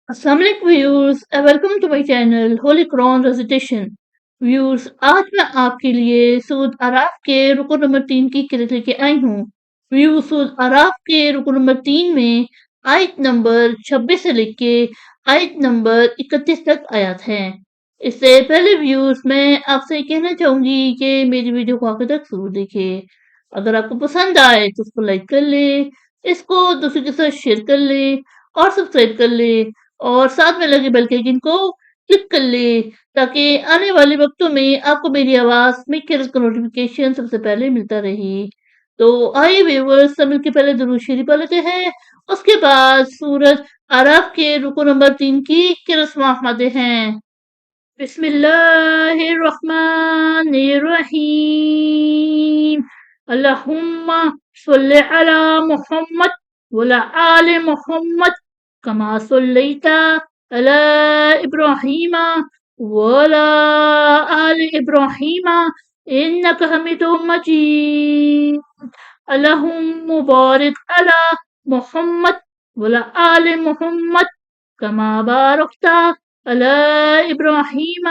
अस्सलाम वालेकुम viewers, welcome to my channel holy Quran recitation. Viewers, आज मैं आपके लिए सूरत अराफ के रुकू नंबर 3 की किरत लेके आई हूँ। व्यूअर्स, सूरत अराफ के रुकू नंबर 3 में आयत नंबर 26 से लेके आयत नंबर 31 तक आयत हैं। इससे पहले व्यूअर्स, मैं आपसे कहना चाहूंगी कि मेरी वीडियो को आखिर तक जरूर देखें। अगर आपको पसंद आए तो उसको लाइक कर ले, इसको दूसरे के साथ शेयर कर ले और सब्सक्राइब कर ले और साथ में लगे बेल के आइकन को क्लिक कर ले ताकि आने वाले वक्तों में आपको मेरी आवाज में किरत का नोटिफिकेशन सबसे पहले मिलता रहे। तो आइए व्यूअर्स, सब मिलके पहले दुरूद शरीफ पढ़ लेते हैं, उसके बाद सूरत अराफ के रुकू नंबर 3 की किरत समाप्त हैं। बिस्मिल्लाहिर्रहमानिर्रहीम। अल्लाहुम्मा सल्लि अला मुहम्मद वला आले मुहम्मद कमा सल्लैता अला इब्राहीम वला आले इब्राहीम इन्नका हमीदुम मजीद। अल्लाहुम्मा बारिक अला मुहम्मद वला आले मुहम्मद कमा बारकता अला इब्राहीम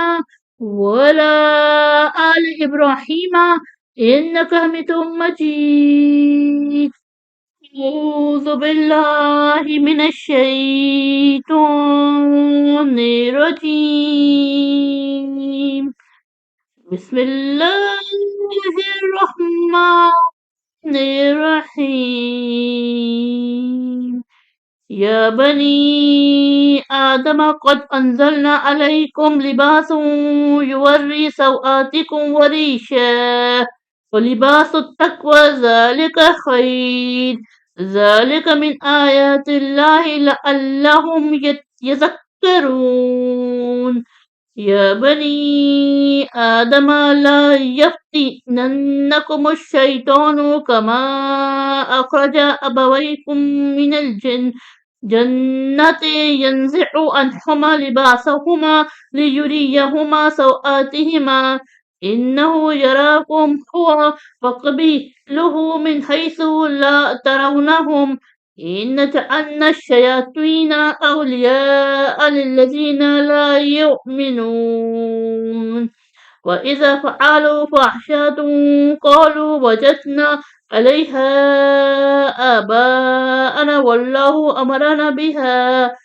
वला आले इब्राहीम इन्नका हमीदुम मजीद। أعوذ بالله من الشيطان الرجيم. بسم الله الرحمن الرحيم. يا بني آدم قد أنزلنا عليكم لباس يوري سوآتكم وريشا ولباس التقوى ذلك خير ذلك من آيات الله لعلهم يذكرون. يا بني آدم لا يفتننكم الشيطان كما أخرج أبويكم من جنة ينزع عنهما لباسهما ليريهما سوآتهما إنه يراكم هو وقبيله من حيث لا ترونهم إن جعلنا الشياطين أولياء للذين لا يؤمنون وإذا فعلوا فاحشة قالوا وجدنا عليها آباءنا والله أمرنا بها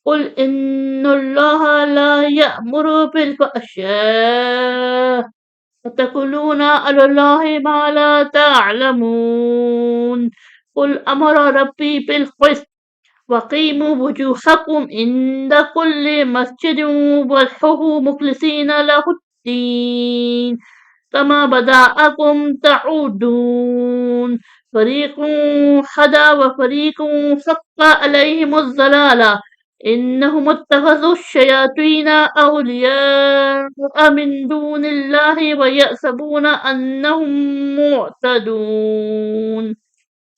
قل إن الله لا يأمر بالفحشاء وتقولون على الله ما لا تعلمون. قل أمر ربي بالقسط وقيموا وجوهكم عند كل مسجد وادعوه مخلصين له الدين كما بدأكم تعودون. فريق هدى وفريق حق عليهم الضلالة إنهم اتخذوا الشياطين أولياء من دون الله ويحسبون أنهم مهتدون.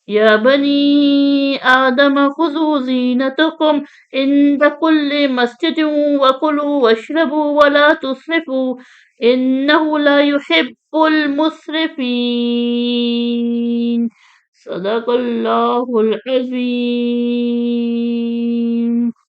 يا بني آدم خذوا زينتكم عند كل مسجد وكلوا واشربوا ولا تسرفوا إنه لا يحب المسرفين. صدق الله العظيم.